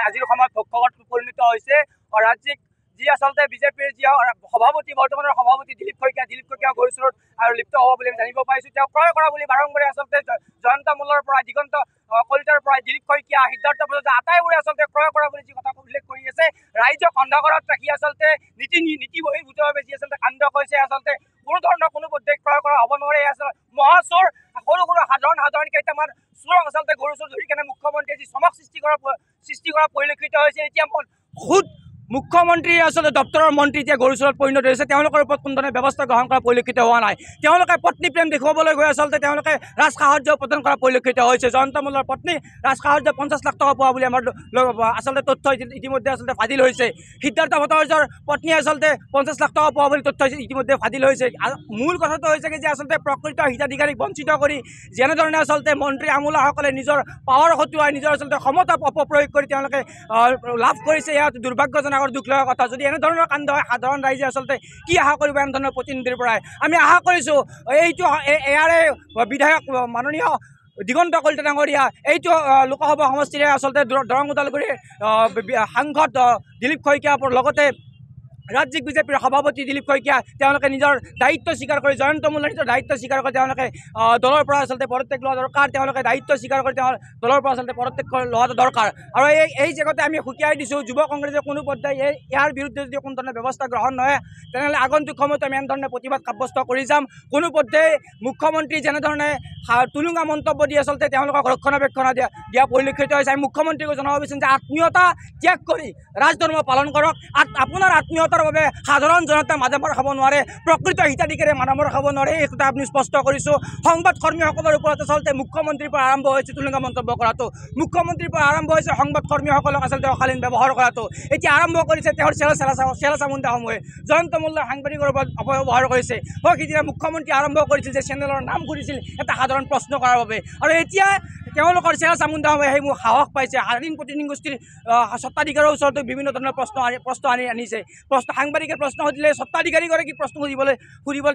আজিৰ সময়ত ভক্ষকত পৰিণত হৈছে ৰাজ্যিক যি আচলতে বিজেপিৰ যি সভাপতি বৰ্তমানৰ সভাপতি দিলীপ শইকীয়া গৰুচুৰত আৰু লিপ্ত হ'ব বুলি আমি জানিব পাৰিছোঁ। তেওঁ ক্ৰয় কৰা বুলি বাৰম্বাৰে আচলতে জয়ন্ত মল্লৰ পৰা দিগন্ত কলিতাৰ পৰা দিলীপ শইকীয়া সিদ্ধাৰ্থ বৰদলৈ আটাইবোৰে আচলতে ক্ৰয় কৰা বুলি যি কথা উল্লেখ কৰি আছে। ৰাইজক অন্ধকাৰত ৰাখি আচলতে নীতি বহিৰ্ভূতভাৱে যি আচলতে কাণ্ড কৰিছে আচলতে কোনো ধৰণৰ কোনো পদ্ধতি ক্ৰয় কৰা হ'ব নোৱাৰে। আচলতে মহাচোৰ সৰু সাধাৰণ কেইটামান চোৰক আচলতে গৰু চোৰ ধৰি কেনে মুখ্যমন্ত্ৰীয়ে যি চমক সৃষ্টি কৰা পৰিলক্ষিত হৈছে। এতিয়া খুদ মুখ্যমন্ত্ৰী আচলতে দপ্তৰৰ মন্ত্ৰী এতিয়া গৰু চোৰত পৰিণত হৈছে। তেওঁলোকৰ ওপৰত কোনো ধৰণৰ ব্যৱস্থা গ্ৰহণ কৰা পৰিলক্ষিত হোৱা নাই। তেওঁলোকে পত্নী প্ৰেম দেখুৱাবলৈ গৈ আচলতে তেওঁলোকে ৰাজসাহায্য প্ৰদান কৰা পৰিলক্ষিত হৈছে। জয়ন্ত মল্লৰ পত্নী ৰাজসাহায্য 50 লাখ টকা পোৱা বুলি আমাৰ আচলতে তথ্য ইতিমধ্যে আচলতে ফাদিল হৈছে। সিদ্ধাৰ্থ ভট্টাচাৰ্যৰ পত্নী আচলতে 50 লাখ টকা পোৱা বুলি তথ্য ইতিমধ্যে ফাদিল হৈছে। মূল কথাটো হৈছে যে আচলতে প্ৰকৃত হিতাধিকাৰীক বঞ্চিত কৰি যেনেধৰণে আচলতে মন্ত্ৰী আমোলাসকলে নিজৰ পাৱাৰ খটুৱাই নিজৰ আচলতে ক্ষমতা অপপ্ৰয়োগ কৰি তেওঁলোকে লাভ কৰিছে, এয়া দুৰ্ভাগ্যজনক আৰু দুখ লগা কথা। যদি এনেধৰণৰ কাণ্ড হয় সাধাৰণ ৰাইজে আচলতে কি আশা কৰিব এনেধৰণৰ প্ৰতিনিধিৰ পৰাই? আমি আশা কৰিছোঁ এইটো ইয়াৰে বিধায়ক মাননীয় দিগন্ত কলিতা ডাঙৰীয়া এইটো লোকসভা সমষ্টিৰে আচলতে দৰং ওদালগুৰিৰ সাংসদ দিলীপ শইকীয়াৰ লগতে ৰাজ্যিক বিজেপিৰ সভাপতি দিলীপ শইকীয়া তেওঁলোকে নিজৰ দায়িত্ব স্বীকাৰ কৰি জয়ন্ত মল্লৰ নিজৰ দায়িত্ব স্বীকাৰ কৰি তেওঁলোকে দলৰ পৰা আচলতে পদত্যাগ লোৱা দৰকাৰ। তেওঁলোকে দায়িত্ব স্বীকাৰ কৰি তেওঁ দলৰ পৰা আচলতে পদত্যাগ লোৱাটো দৰকাৰ। আৰু এই জেগাতে আমি সুকীয়াই দিছোঁ যুৱ কংগ্ৰেছে কোনো পৰ্যায়ে ইয়াৰ বিৰুদ্ধে যদি কোনো ধৰণৰ ব্যৱস্থা গ্ৰহণ নহয় তেনেহ'লে আগন্তুক সময়ত আমি এনেধৰণে প্ৰতিবাদ সাব্যস্ত কৰি যাম। কোনো পৰ্যায়ে মুখ্যমন্ত্ৰী যেনেধৰণে তুলুঙা মন্তব্য দি আচলতে তেওঁলোকক ৰক্ষণাবেক্ষণ দিয়া পৰিলক্ষিত হৈছে। আমি মুখ্যমন্ত্ৰীক জনাব বিচাৰিম যে আত্মীয়তা ত্যাগ কৰি ৰাজধৰ্ম পালন কৰক। আপোনাৰ আত্মীয়তাৰ বাবে সাধাৰণ জনতা মাধমাৰ খাব নোৱাৰে, প্ৰকৃত হিতাধিকাৰীয়ে মাধমাৰ খাব নোৱাৰে। এই কথা আপুনি স্পষ্ট কৰিছোঁ। সংবাদ কৰ্মীসকলৰ ওপৰত আচলতে মুখ্যমন্ত্ৰীৰ পৰা আৰম্ভ হৈছে তুলুঙা মন্তব্য কৰাটো, মুখ্যমন্ত্ৰীৰ পৰা আৰম্ভ হৈছে সংবাদ কৰ্মীসকলক আচলতে অশালীন ব্যৱহাৰ কৰাটো। এতিয়া আৰম্ভ কৰিছে তেওঁৰ চেলা চামুণ্ডাসমূহে জয়ন্ত মল্লৰ সাংবাদিকৰ ওপৰত অপব্যৱহাৰ কৰিছে। সিদিনা মুখ্যমন্ত্ৰী আৰম্ভ কৰিছিল যে চেনেলৰ নাম ঘূৰিছিল এটা সাধাৰণ প্ৰশ্ন কৰাৰ বাবে, আৰু এতিয়া তেওঁলোকৰ চেলা চামুণ্ডাসমূহে সেই মোৰ সাহস পাইছে স্বাধীন প্ৰতিনিধি গোষ্ঠীৰ স্বত্বাধিকাৰৰ ওচৰতো বিভিন্ন ধৰণৰ প্ৰশ্ন আনিছে। সাংবাদিকে প্ৰশ্ন সুধিলে স্বত্বাধিকাৰীগৰাকী প্ৰশ্ন সুধিবলৈ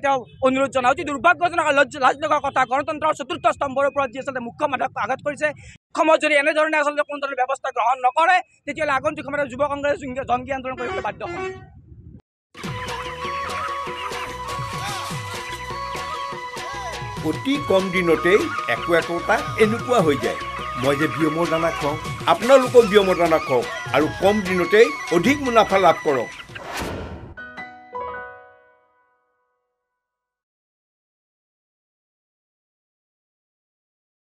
তেওঁ অনুৰোধ জনায়। অতি দুৰ্ভাগ্যজনক লাজ লগা কথা। গণতন্ত্ৰৰ চতুৰ্থ স্তম্ভৰ ওপৰত যি আচলতে মুখ্যমন্ত্ৰীক আঘাত কৰিছে। অসমত যদি এনেধৰণে আচলতে কোনো ধৰণৰ ব্যৱস্থা গ্ৰহণ নকৰে তেতিয়াহ'লে আগন্তুক সময়ত যুৱ কংগ্ৰেছ জংগী আন্দোলন কৰিবলৈ বাধ্য হ'ব। অতি কম দিনতেই একোটা এনেকুৱা হৈ যায়। মই যে বিয়মৰ দানা খুৱাওঁ, আপোনালোকেও বিয়মৰ দানা খুৱাওক আৰু কম দিনতেই অধিক মুনাফা লাভ কৰক।